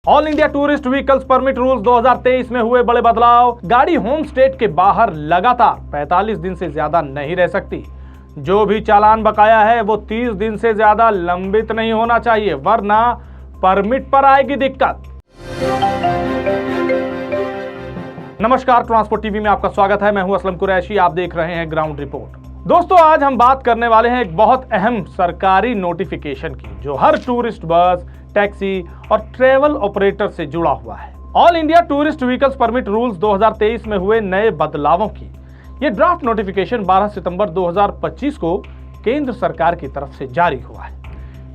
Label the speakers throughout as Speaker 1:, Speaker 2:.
Speaker 1: All India tourist vehicles permit rules 2023 में हुए बड़े बदलाव। गाड़ी होम स्टेट के बाहर लगातार 45 दिन से ज्यादा नहीं रह सकती। जो भी चालान बकाया है वो 30 दिन से ज्यादा लंबित नहीं होना चाहिए, वरना परमिट पर आएगी दिक्कत। नमस्कार, ट्रांसपोर्ट टीवी में आपका स्वागत है। मैं हूं असलम कुरैशी, आप देख रहे हैं ग्राउंड रिपोर्ट। दोस्तों, आज हम बात करने वाले हैं एक बहुत अहम सरकारी नोटिफिकेशन की, जो हर टूरिस्ट बस, टैक्सी और ट्रेवल ऑपरेटर से जुड़ा हुआ है। All India tourist vehicles permit rules 2023 में हुए नए बदलावों की ये ड्राफ्ट नोटिफिकेशन 12 सितंबर 2025 को केंद्र सरकार की तरफ से जारी हुआ है।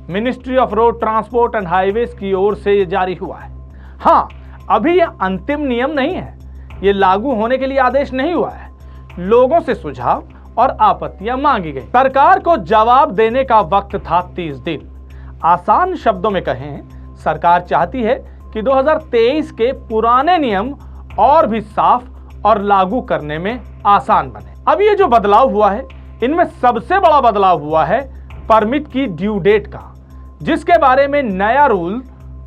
Speaker 1: Ministry of road transport and highways की ओर से ये जारी हुआ है। हाँ, अभी ये अंतिम नियम नहीं है, ये लागू होने के लिए आदेश नहीं हुआ है। लोगों से सुझाव और आपत्तियां मांगी गई। सरकार को जवाब देने का वक्त था 30 दिन। आसान शब्दों में कहें, सरकार चाहती है कि 2023 के पुराने नियम और भी साफ और लागू करने में आसान बने। अब ये जो बदलाव हुआ है, इनमें सबसे बड़ा बदलाव हुआ है परमिट की ड्यू डेट का, जिसके बारे में नया रूल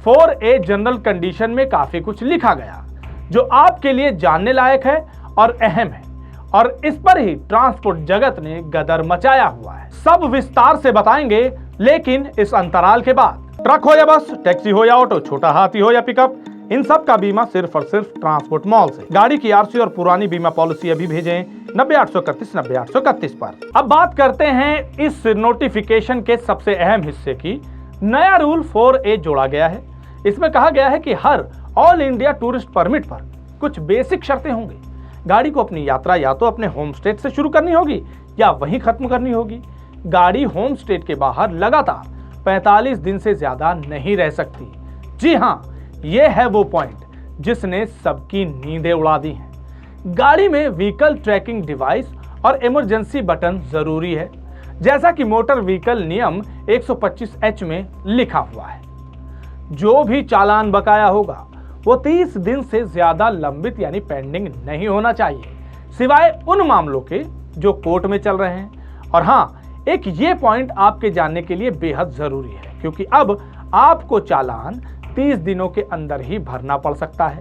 Speaker 1: 4A जनरल कंडीशन में काफी कुछ लिखा गया, जो आपके लिए जानने लायक है और अहम है। और इस पर ही ट्रांसपोर्ट जगत ने गदर मचाया हुआ है। सब विस्तार से बताएंगे, लेकिन इस अंतराल के बाद। ट्रक हो या बस, टैक्सी हो या ऑटो, छोटा हाथी हो या पिकअप, इन सब का बीमा सिर्फ और सिर्फ ट्रांसपोर्ट मॉल से। गाड़ी की आरसी और पुरानी बीमा पॉलिसी अभी भेजें 90-831-90-831 पर। अब बात करते हैं इस नोटिफिकेशन के सबसे अहम हिस्से की। नया रूल 4A जोड़ा गया है। इसमें कहा गया है कि हर ऑल इंडिया टूरिस्ट परमिट पर कुछ बेसिक शर्तें होंगी। गाड़ी को अपनी यात्रा या तो अपने होम स्टेट से शुरू करनी होगी या वहीं खत्म करनी होगी। गाड़ी होम स्टेट के बाहर लगातार 45 दिन से ज्यादा नहीं रह सकती। जी हाँ, ये है वो पॉइंट जिसने सबकी नींदें उड़ा दी हैं। गाड़ी में व्हीकल ट्रैकिंग डिवाइस और इमरजेंसी बटन जरूरी है, जैसा कि मोटर व्हीकल नियम 125H में लिखा हुआ है। जो भी चालान बकाया होगा वो 30 दिन से ज्यादा लंबित यानी पेंडिंग नहीं होना चाहिए, सिवाय उन मामलों के जो कोर्ट में चल रहे हैं। और हाँ, एक ये पॉइंट आपके जानने के लिए बेहद जरूरी है, क्योंकि अब आपको चालान 30 दिनों के अंदर ही भरना पड़ सकता है,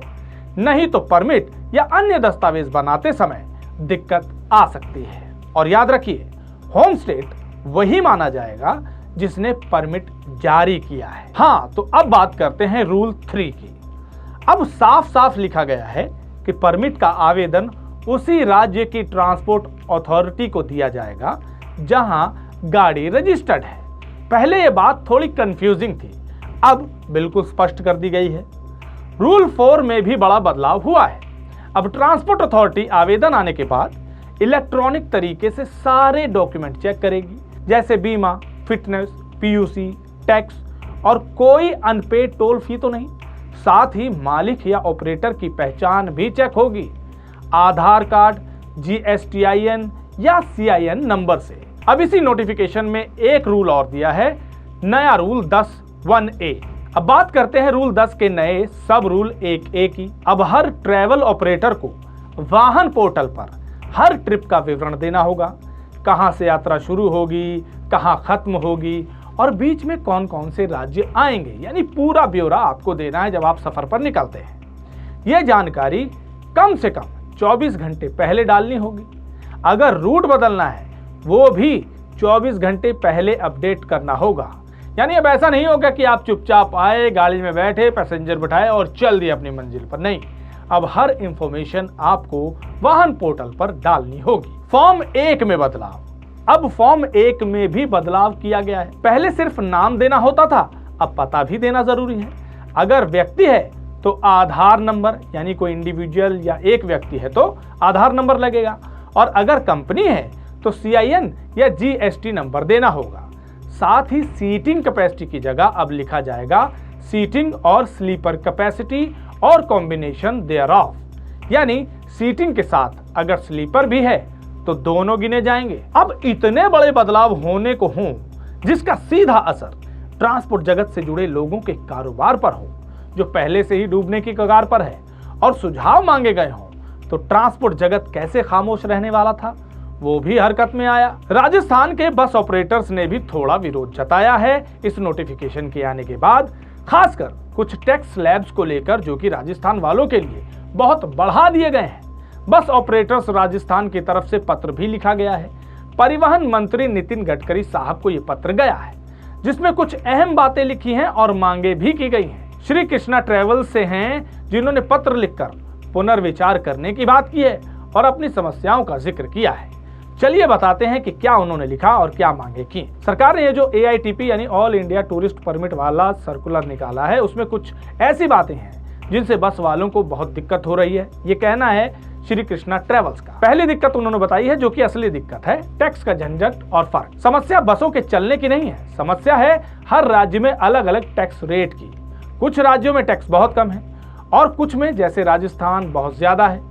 Speaker 1: नहीं तो परमिट या अन्य दस्तावेज बनाते समय दिक्कत आ सकती है। और याद रखिए, होम स्टेट वही माना जाएगा जिसने परमिट जारी किया है। हाँ, तो अब बात करते हैं रूल 3 की। अब साफ साफ लिखा गया है कि परमिट का आवेदन उसी राज्य की ट्रांसपोर्ट अथॉरिटी को दिया जाएगा जहां गाड़ी रजिस्टर्ड है। पहले यह बात थोड़ी कंफ्यूजिंग थी, अब बिल्कुल स्पष्ट कर दी गई है। रूल 4 में भी बड़ा बदलाव हुआ है। अब ट्रांसपोर्ट अथॉरिटी आवेदन आने के बाद इलेक्ट्रॉनिक तरीके से सारे डॉक्यूमेंट चेक करेगी, जैसे बीमा, फिटनेस, PUC, टैक्स और कोई अनपेड टोल फी तो नहीं। साथ ही मालिक या ऑपरेटर की पहचान भी चेक होगी, आधार कार्ड, GSTIN या CIN नंबर से। अब इसी नोटिफिकेशन में एक रूल और दिया है, नया रूल 10(1)A। अब बात करते हैं रूल 10 के नए सब रूल 1A की। अब हर ट्रैवल ऑपरेटर को वाहन पोर्टल पर हर ट्रिप का विवरण देना होगा, कहां से यात्रा शुरू होगी, कहां खत्म होगी और बीच में कौन कौन से राज्य आएंगे, यानी पूरा ब्यौरा आपको देना है जब आप सफर पर निकलते हैं। यह जानकारी कम से कम 24 घंटे पहले डालनी होगी। अगर रूट बदलना है वो भी 24 घंटे पहले अपडेट करना होगा। यानी अब ऐसा नहीं होगा कि आप चुपचाप आए, गाड़ी में बैठे, पैसेंजर बिठाए और चल दिए अपनी मंजिल पर। नहीं, अब हर इंफॉर्मेशन आपको वाहन पोर्टल पर डालनी होगी। फॉर्म 1 में बदलाव। अब फॉर्म 1 में भी बदलाव किया गया है। पहले सिर्फ नाम देना होता था, अब पता भी देना जरूरी है। अगर व्यक्ति है तो आधार नंबर, यानी कोई इंडिविजुअल या एक व्यक्ति है तो आधार नंबर लगेगा, और अगर कंपनी है तो CIN या GST नंबर देना होगा। साथ ही सीटिंग कैपेसिटी की जगह अब लिखा जाएगा सीटिंग और स्लीपर कैपेसिटी और कॉम्बिनेशन देयरऑफ, यानी सीटिंग के साथ अगर स्लीपर भी है तो दोनों गिने जाएंगे। अब इतने बड़े बदलाव होने को हों जिसका सीधा असर ट्रांसपोर्ट जगत से जुड़े लोगों के कारोबार पर हो, जो पहले से ही डूबने की कगार पर है, और सुझाव मांगे गए हों, तो ट्रांसपोर्ट जगत कैसे खामोश रहने वाला था वो भी हरकत में आया। राजस्थान के बस ऑपरेटर्स ने भी थोड़ा विरोध जताया है इस नोटिफिकेशन के आने के बाद, खासकर कुछ टैक्स स्लैब्स को लेकर, जो कि राजस्थान वालों के लिए बहुत बढ़ा दिए गए हैं। बस ऑपरेटर्स राजस्थान की तरफ से पत्र भी लिखा गया है। परिवहन मंत्री नितिन गडकरी साहब को यह पत्र गया है, जिसमें कुछ अहम बातें लिखी हैं और मांगे भी की गई हैं। श्री कृष्णा ट्रेवल्स से हैं, जिन्होंने पत्र लिखकर पुनर्विचार करने की बात की है और अपनी समस्याओं का जिक्र किया है। चलिए बताते हैं कि क्या उन्होंने लिखा और क्या मांगे की। सरकार ने ये जो AITP यानी ऑल इंडिया टूरिस्ट परमिट वाला सर्कुलर निकाला है, उसमें कुछ ऐसी बातें हैं जिनसे बस वालों को बहुत दिक्कत हो रही है। ये कहना है श्री कृष्णा ट्रेवल्स का। पहली दिक्कत उन्होंने बताई है, जो कि असली दिक्कत है, टैक्स का झंझट और फर्क। समस्या बसों के चलने की नहीं है, समस्या है हर राज्य में अलग अलग टैक्स रेट की। कुछ राज्यों में टैक्स बहुत कम है और कुछ में, जैसे राजस्थान, बहुत ज्यादा है।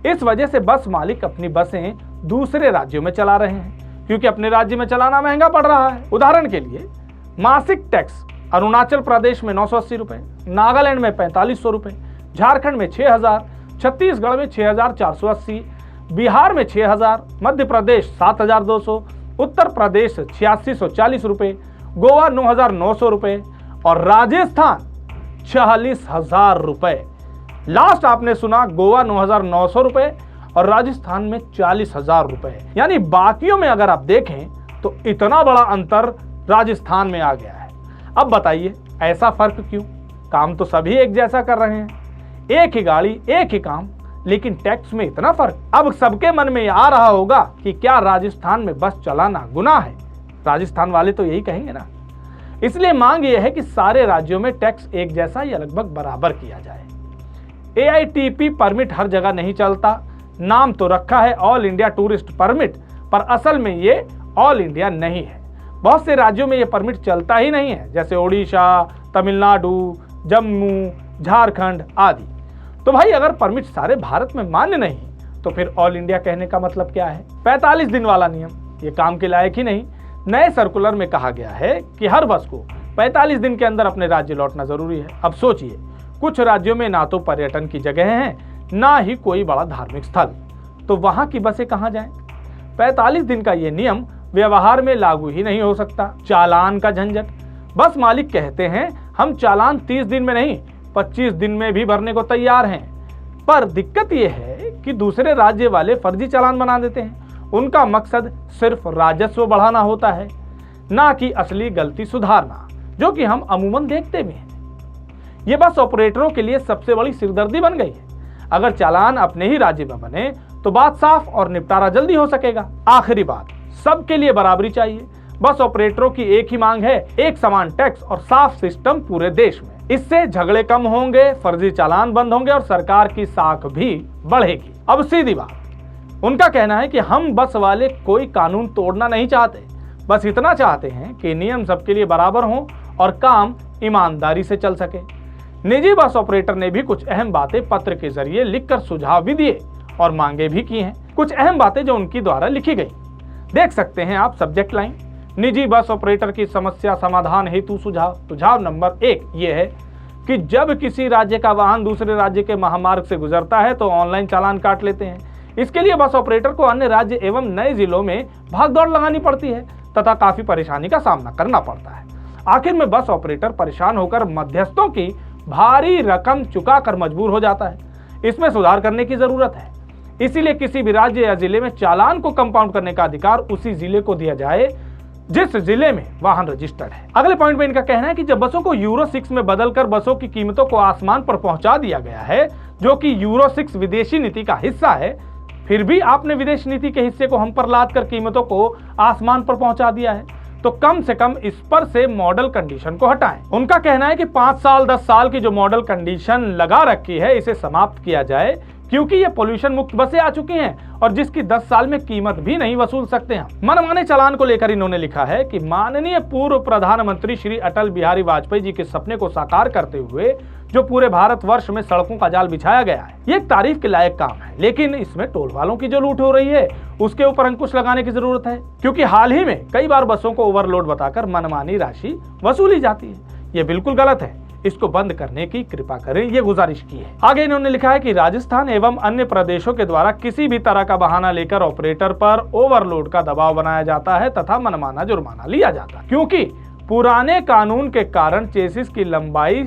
Speaker 1: इस वजह से बस मालिक अपनी बसें दूसरे राज्यों में चला रहे हैं, क्योंकि अपने राज्य में चलाना महंगा पड़ रहा है। उदाहरण के लिए, मासिक टैक्स अरुणाचल प्रदेश में 980 रुपए, नागालैंड में 4500 रुपए, झारखंड में 6000, छत्तीसगढ़ में 6480, बिहार में 6000, मध्य प्रदेश 7200, उत्तर प्रदेश 8640 रुपए, गोवा 9900 रुपए और राजस्थान 44000 रुपए। लास्ट आपने सुना, गोवा 9900 रुपए और राजस्थान में 40000 रुपए। यानी बाकियों में अगर आप देखें तो इतना बड़ा अंतर राजस्थान में आ गया है। अब बताइए, ऐसा फर्क क्यों? काम तो सभी एक जैसा कर रहे हैं, एक ही गाड़ी, एक ही काम, लेकिन टैक्स में इतना फर्क। अब सबके मन में आ रहा होगा कि क्या राजस्थान में बस चलाना गुनाह है? राजस्थान वाले तो यही कहेंगे ना। इसलिए मांग यह है कि सारे राज्यों में टैक्स एक जैसा या लगभग बराबर किया जाए। AITP परमिट हर जगह नहीं चलता। नाम तो रखा है ऑल इंडिया टूरिस्ट परमिट, पर असल में ये ऑल इंडिया नहीं है। बहुत से राज्यों में ये परमिट चलता ही नहीं है, जैसे ओडिशा, तमिलनाडु, जम्मू, झारखंड आदि। तो भाई, अगर परमिट सारे भारत में मान्य नहीं, तो फिर ऑल इंडिया कहने का मतलब क्या है? 45 दिन वाला नियम ये काम के लायक ही नहीं। नए सर्कुलर में कहा गया है कि हर बस को 45 दिन के अंदर अपने राज्य लौटना जरूरी है। अब सोचिए, कुछ राज्यों में ना तो पर्यटन की जगह है, ना ही कोई बड़ा धार्मिक स्थल, तो वहां की बसें कहां जाएं? 45 दिन का ये नियम व्यवहार में लागू ही नहीं हो सकता। चालान का झंझट। बस मालिक कहते हैं हम चालान 30 दिन में नहीं 25 दिन में भी भरने को तैयार हैं, पर दिक्कत यह है कि दूसरे राज्य वाले फर्जी चालान बना देते हैं। उनका मकसद सिर्फ राजस्व बढ़ाना होता है, ना कि असली गलती सुधारना, जो कि हम अमूमन देखते भी हैं। ये बस ऑपरेटरों के लिए सबसे बड़ी सिरदर्दी बन गई है। अगर चालान अपने ही राज्य में बने तो बात साफ और निपटारा जल्दी हो सकेगा। आखिरी बात, सबके लिए बराबरी चाहिए। बस ऑपरेटरों की एक ही मांग है, एक समान टैक्स और साफ सिस्टम पूरे देश में। इससे झगड़े कम होंगे, फर्जी चालान बंद होंगे और सरकार की साख भी बढ़ेगी। अब सीधी बात, उनका कहना है कि हम बस वाले कोई कानून तोड़ना नहीं चाहते, बस इतना चाहते हैं कि नियम सबके लिए बराबर हों और काम ईमानदारी से चल सके। निजी बस ऑपरेटर ने भी कुछ अहम बातें पत्र के जरिए लिखकर सुझाव भी दिए और मांगे भी की हैं। कुछ अहम बातें जो उनकी द्वारा लिखी गई, देख सकते हैं आप। सब्जेक्ट लाइन, निजी बस ऑपरेटर की समस्या समाधान हेतु सुझाव। सुझाव नंबर 1 ये है कि जब किसी राज्य का वाहन दूसरे राज्य के महामार्ग से गुजरता है तो ऑनलाइन चालान काट लेते हैं। इसके लिए बस ऑपरेटर को अन्य राज्य एवं नए जिलों में भागदौड़ लगानी पड़ती है तथा काफी परेशानी का सामना करना पड़ता है। आखिर में बस ऑपरेटर परेशान होकर मध्यस्थों की भारी रकम चुकाकर मजबूर हो जाता है। इसमें सुधार करने की जरूरत है। इसीलिए किसी भी राज्य या जिले में चालान को कंपाउंड करने का अधिकार उसी जिले को दिया जाए जिस जिले में वाहन रजिस्टर्ड है। अगले पॉइंट में इनका कहना है कि जब बसों को यूरो 6 में बदलकर बसों की कीमतों को आसमान पर पहुंचा दिया गया है, जो कि यूरो 6 विदेशी नीति का हिस्सा है, फिर भी आपने विदेश नीति के हिस्से को हम पर लाद कर कीमतों को आसमान पर पहुंचा दिया है, तो कम से कम इस पर से मॉडल कंडीशन को हटाएं। उनका कहना है कि 5 साल 10 साल की जो मॉडल कंडीशन लगा रखी है, इसे समाप्त किया जाए, क्योंकि ये पोल्यूशन मुक्त बसें आ चुकी हैं और जिसकी 10 साल में कीमत भी नहीं वसूल सकते हैं। मनमाने चालान को लेकर इन्होंने लिखा है कि माननीय पूर्व प्रधानमंत्री श्री अटल बिहारी वाजपेयी जी के सपने को साकार करते हुए जो पूरे भारतवर्ष में सड़कों का जाल बिछाया गया है, ये एक तारीफ के लायक काम है, लेकिन इसमें टोल वालों की जो लूट हो रही है उसके ऊपर अंकुश लगाने की जरूरत है, क्योंकि हाल ही में कई बार बसों को ओवरलोड बताकर मनमानी राशि वसूली जाती है। ये बिल्कुल गलत है। इसको बंद करने की कृपा करें, ये गुजारिश की है। आगे इन्होंने लिखा है कि राजस्थान एवं अन्य प्रदेशों के द्वारा किसी भी तरह का बहाना लेकर ऑपरेटर पर ओवरलोड का दबाव बनाया जाता है तथा मनमाना जुर्माना लिया जाता है, क्योंकि पुराने कानून के कारण चेसिस की लंबाई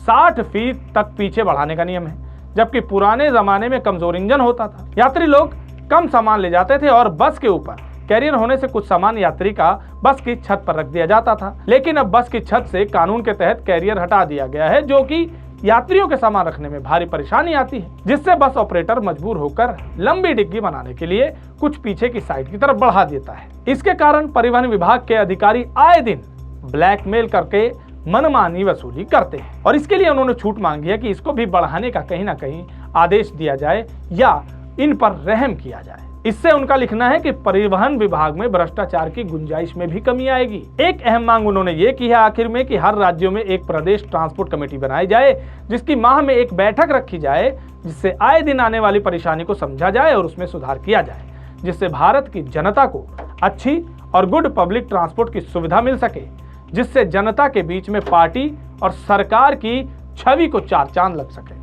Speaker 1: 60 फीट तक पीछे बढ़ाने का नियम है, जबकि पुराने जमाने में कमजोर इंजन होता था। यात्री लोग कम सामान ले जाते थे और बस के ऊपर कैरियर होने से कुछ सामान यात्री का बस की छत पर रख दिया जाता था, लेकिन अब बस की छत से कानून के तहत कैरियर हटा दिया गया है, जो कि यात्रियों के सामान रखने में भारी परेशानी आती है, जिससे बस ऑपरेटर मजबूर होकर लंबी डिग्गी बनाने के लिए कुछ पीछे की साइड की तरफ बढ़ा देता है। इसके कारण परिवहन विभाग के अधिकारी आए दिन ब्लैकमेल करके मनमानी वसूली करते हैं और इसके लिए उन्होंने छूट मांगी है कि इसको भी बढ़ाने का कहीं ना कहीं आदेश दिया जाए या इन पर रहम किया जाए। इससे उनका लिखना है कि परिवहन विभाग में भ्रष्टाचार की गुंजाइश में भी कमी आएगी। एक अहम मांग उन्होंने ये की है आखिर में कि हर राज्यों में एक प्रदेश ट्रांसपोर्ट कमेटी बनाई जाए, जिसकी माह में एक बैठक रखी जाए, जिससे आए दिन आने वाली परेशानी को समझा जाए और उसमें सुधार किया जाए, जिससे भारत की जनता को अच्छी और गुड पब्लिक ट्रांसपोर्ट की सुविधा मिल सके, जिससे जनता के बीच में पार्टी और सरकार की छवि को चार चांद लग सके।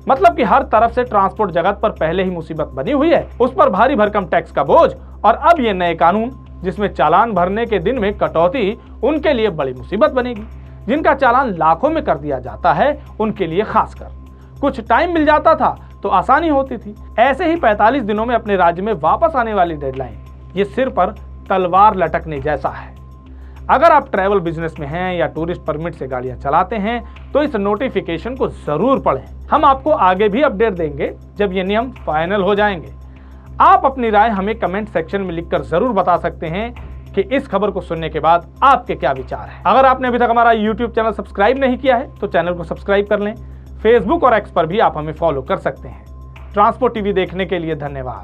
Speaker 1: मतलब कि हर तरफ से ट्रांसपोर्ट जगत पर पहले ही मुसीबत बनी हुई है, उस पर भारी भरकम टैक्स का बोझ, और अब ये नए कानून जिसमें चालान भरने के दिन में कटौती उनके लिए बड़ी मुसीबत बनेगी। जिनका चालान लाखों में कर दिया जाता है उनके लिए खासकर कुछ टाइम मिल जाता था तो आसानी होती थी। ऐसे ही 45 दिनों में अपने राज्य में वापस आने वाली डेडलाइन ये सिर पर तलवार लटकने जैसा है। अगर आप ट्रैवल बिजनेस में हैं या टूरिस्ट परमिट से गाड़ियां चलाते हैं तो इस नोटिफिकेशन को जरूर पढ़ें। हम आपको आगे भी अपडेट देंगे जब ये नियम फाइनल हो जाएंगे। आप अपनी राय हमें कमेंट सेक्शन में लिखकर जरूर बता सकते हैं कि इस खबर को सुनने के बाद आपके क्या विचार हैं। अगर आपने अभी तक हमारा यूट्यूब चैनल सब्सक्राइब नहीं किया है तो चैनल को सब्सक्राइब कर लें। फेसबुक और एक्स पर भी आप हमें फॉलो कर सकते हैं। ट्रांसपोर्ट टीवी देखने के लिए धन्यवाद।